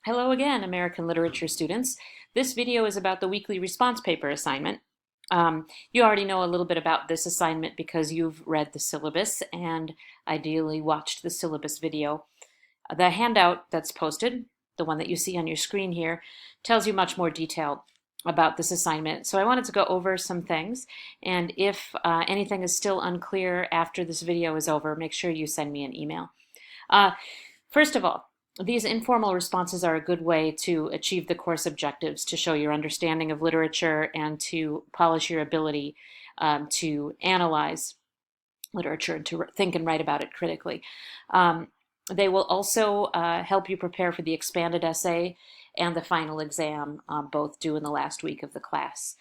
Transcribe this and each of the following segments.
Hello again, American literature students. This video is about the weekly response paper assignment. You already know a little bit about this assignment because you've read the syllabus and ideally watched the syllabus video. The handout that's posted, the one that you see on your screen here, tells you much more detail about this assignment. So I wanted to go over some things, and if anything is still unclear after this video is over, make sure you send me an email. First of all, these informal responses are a good way to achieve the course objectives, to show your understanding of literature and to polish your ability to analyze literature and to think and write about it critically. They will also help you prepare for the expanded essay and the final exam, both due in the last week of the class.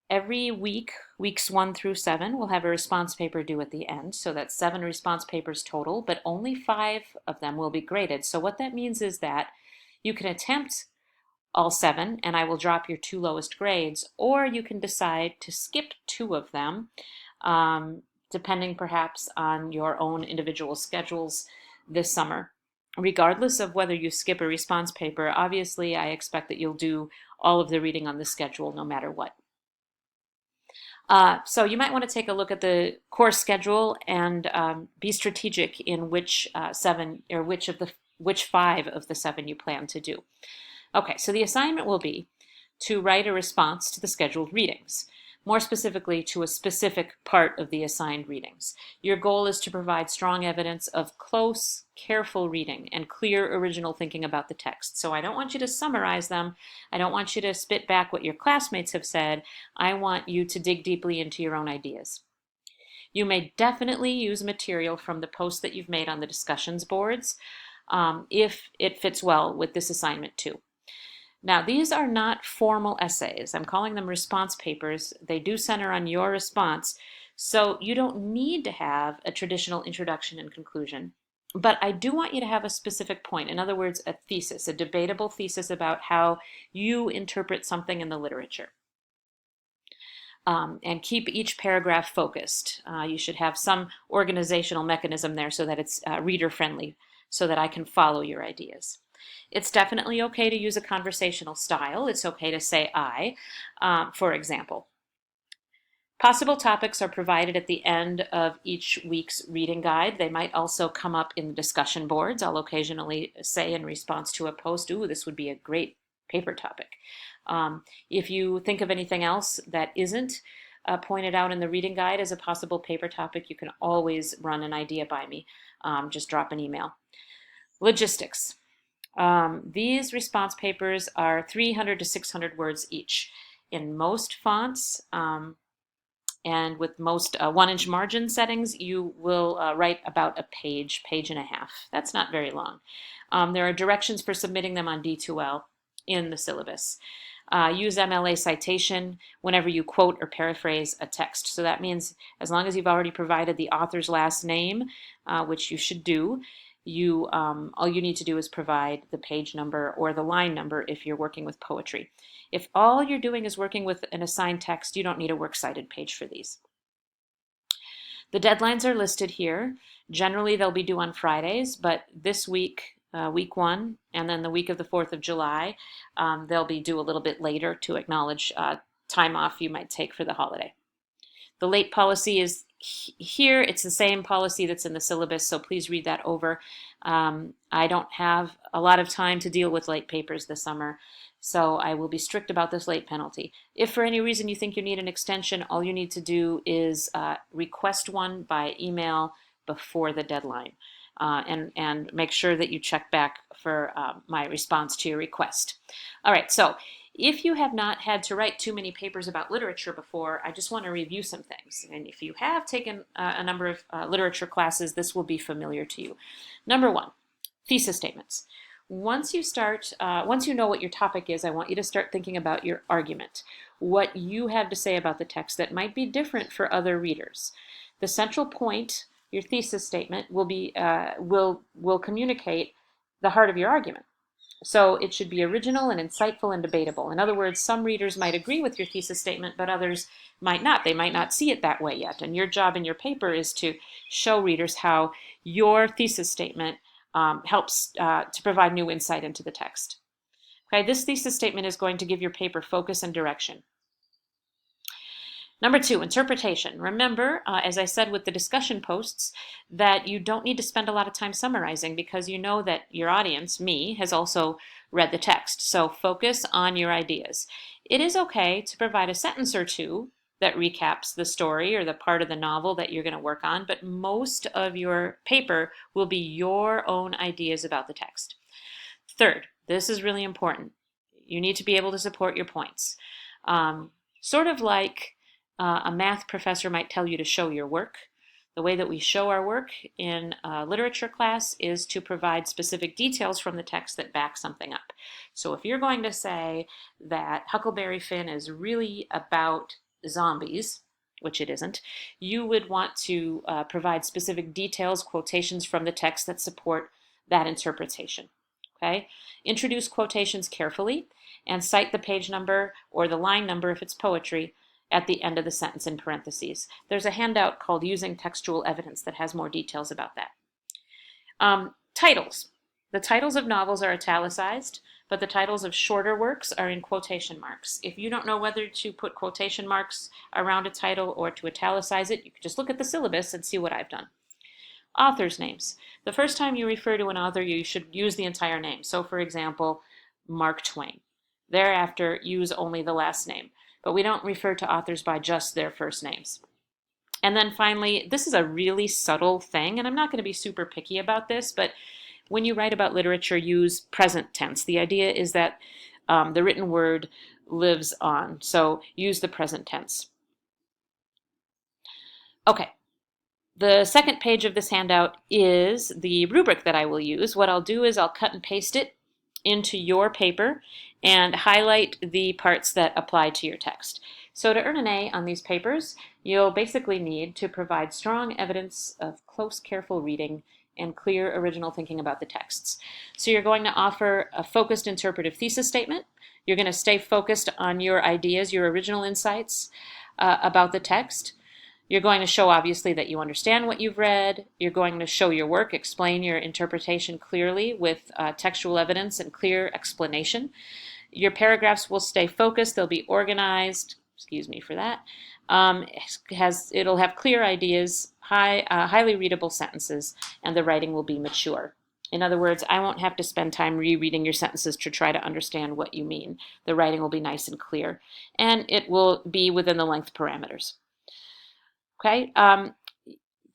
Every week, weeks 1 through 7, we'll have a response paper due at the end. So that's 7 response papers total, but only 5 of them will be graded. So what that means is that you can attempt all 7 and I will drop your 2 lowest grades, or you can decide to skip 2 of them, depending perhaps on your own individual schedules this summer. Regardless of whether you skip a response paper, obviously I expect that you'll do all of the reading on the schedule no matter what. So you might want to take a look at the course schedule and be strategic in which 5 of the 7 you plan to do. Okay, so the assignment will be to write a response to the scheduled readings, more specifically to a specific part of the assigned readings. Your goal is to provide strong evidence of close, careful reading and clear original thinking about the text. So I don't want you to summarize them. I don't want you to spit back what your classmates have said. I want you to dig deeply into your own ideas. You may definitely use material from the posts that you've made on the discussions boards if it fits well with this assignment too. Now, these are not formal essays. I'm calling them response papers. They do center on your response, so you don't need to have a traditional introduction and conclusion. But I do want you to have a specific point. In other words, a thesis, a debatable thesis about how you interpret something in the literature. And keep each paragraph focused. You should have some organizational mechanism there so that it's reader-friendly, so that I can follow your ideas. It's definitely okay to use a conversational style. It's okay to say I, for example. Possible topics are provided at the end of each week's reading guide. They might also come up in the discussion boards. I'll occasionally say in response to a post, ooh, this would be a great paper topic. If you think of anything else that isn't pointed out in the reading guide as a possible paper topic, you can always run an idea by me. Just drop an email. Logistics. These response papers are 300 to 600 words each. In most fonts and with most 1-inch margin settings, you will write about a page, page and a half. That's not very long. There are directions for submitting them on D2L in the syllabus. Use MLA citation whenever you quote or paraphrase a text. So that means as long as you've already provided the author's last name, which you should do, all you need to do is provide the page number or the line number if you're working with poetry. If all you're doing is working with an assigned text, you don't need a works cited page for these. The deadlines are listed here. Generally, they'll be due on Fridays, but this week, week 1, and then the week of the 4th of July, they'll be due a little bit later to acknowledge time off you might take for the holiday. The late policy is here. It's the same policy that's in the syllabus, so please read that over. I don't have a lot of time to deal with late papers this summer, so I will be strict about this late penalty. If for any reason you think you need an extension, all you need to do is request one by email before the deadline. And make sure that you check back for my response to your request. All right, so if you have not had to write too many papers about literature before, I just want to review some things. And if you have taken a number of literature classes, this will be familiar to you. Number 1, thesis statements. Once you know what your topic is, I want you to start thinking about your argument, what you have to say about the text that might be different for other readers. The central point, your thesis statement, will communicate the heart of your argument. So it should be original and insightful and debatable. In other words, some readers might agree with your thesis statement, but others might not. They might not see it that way yet. And your job in your paper is to show readers how your thesis statement helps to provide new insight into the text. Okay, this thesis statement is going to give your paper focus and direction. Number 2, interpretation. Remember, as I said with the discussion posts, that you don't need to spend a lot of time summarizing because you know that your audience, me, has also read the text. So focus on your ideas. It is okay to provide a sentence or two that recaps the story or the part of the novel that you're going to work on, but most of your paper will be your own ideas about the text. Third, this is really important. You need to be able to support your points. Sort of like a math professor might tell you to show your work. The way that we show our work in literature class is to provide specific details from the text that back something up. So if you're going to say that Huckleberry Finn is really about zombies, which it isn't, you would want to provide specific details, quotations from the text that support that interpretation. Okay? Introduce quotations carefully and cite the page number or the line number if it's poetry at the end of the sentence in parentheses. There's a handout called Using Textual Evidence that has more details about that. Titles. The titles of novels are italicized, but the titles of shorter works are in quotation marks. If you don't know whether to put quotation marks around a title or to italicize it, you can just look at the syllabus and see what I've done. Authors' names. The first time you refer to an author, you should use the entire name. So, for example, Mark Twain. Thereafter, use only the last name. But we don't refer to authors by just their first names. And then finally, this is a really subtle thing, and I'm not going to be super picky about this, but when you write about literature, use present tense. The idea is that the written word lives on, so use the present tense. Okay. The second page of this handout is the rubric that I will use. What I'll do is I'll cut and paste it into your paper and highlight the parts that apply to your text. So to earn an A on these papers, you'll basically need to provide strong evidence of close, careful reading and clear original thinking about the texts. So you're going to offer a focused interpretive thesis statement. You're going to stay focused on your ideas, your original insights about the text. You're going to show, obviously, that you understand what you've read. You're going to show your work, explain your interpretation clearly with textual evidence and clear explanation. Your paragraphs will stay focused. They'll be organized. Excuse me for that. It'll have clear ideas, highly readable sentences, and the writing will be mature. In other words, I won't have to spend time rereading your sentences to try to understand what you mean. The writing will be nice and clear, and it will be within the length parameters. Okay, a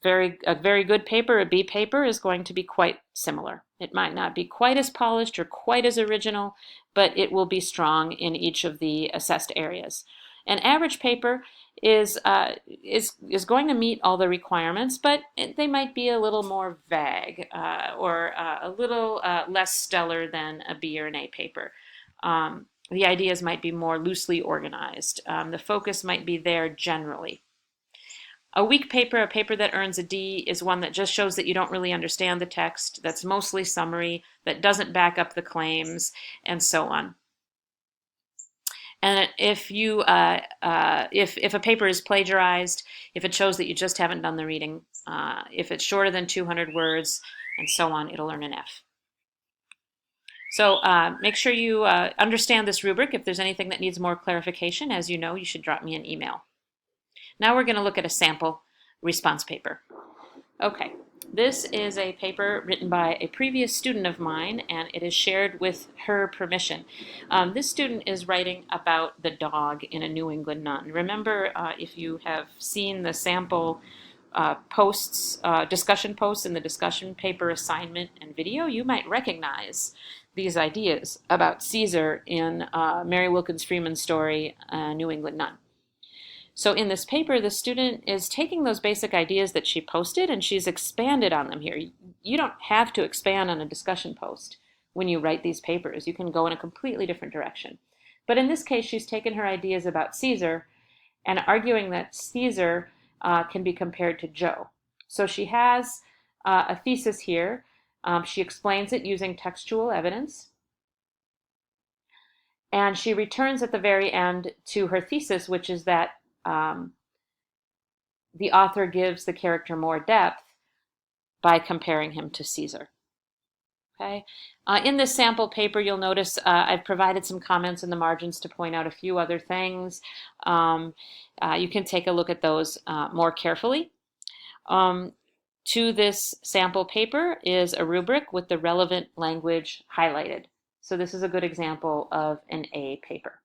very good paper, a B paper, is going to be quite similar. It might not be quite as polished or quite as original, but it will be strong in each of the assessed areas. An average paper is going to meet all the requirements, but they might be a little more vague or a little less stellar than a B or an A paper. The ideas might be more loosely organized. The focus might be there generally. A weak paper, a paper that earns a D, is one that just shows that you don't really understand the text, that's mostly summary, that doesn't back up the claims, and so on. And if a paper is plagiarized, if it shows that you just haven't done the reading, if it's shorter than 200 words, and so on, it'll earn an F. So make sure you understand this rubric. If there's anything that needs more clarification, as you know, you should drop me an email. Now we're going to look at a sample response paper. Okay, this is a paper written by a previous student of mine, and it is shared with her permission. This student is writing about the dog in a New England nun. Remember, if you have seen the sample discussion posts in the discussion paper assignment and video, you might recognize these ideas about Caesar in Mary Wilkins Freeman's story, New England Nun. So in this paper, the student is taking those basic ideas that she posted and she's expanded on them here. You don't have to expand on a discussion post when you write these papers. You can go in a completely different direction. But in this case, she's taken her ideas about Caesar and arguing that Caesar can be compared to Joe. So she has a thesis here. She explains it using textual evidence. And she returns at the very end to her thesis, which is that the author gives the character more depth by comparing him to Caesar. Okay. In this sample paper, you'll notice I've provided some comments in the margins to point out a few other things. You can take a look at those more carefully. To this sample paper is a rubric with the relevant language highlighted. So this is a good example of an A paper.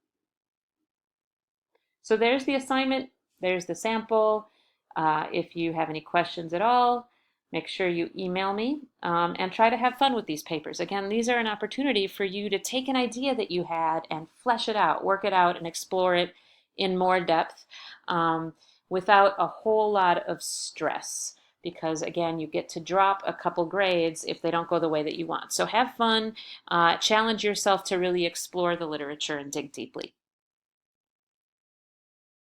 So there's the assignment, there's the sample. If you have any questions at all, make sure you email me and try to have fun with these papers. Again, these are an opportunity for you to take an idea that you had and flesh it out, work it out, and explore it in more depth without a whole lot of stress. Because again, you get to drop a couple grades if they don't go the way that you want. So have fun, challenge yourself to really explore the literature and dig deeply.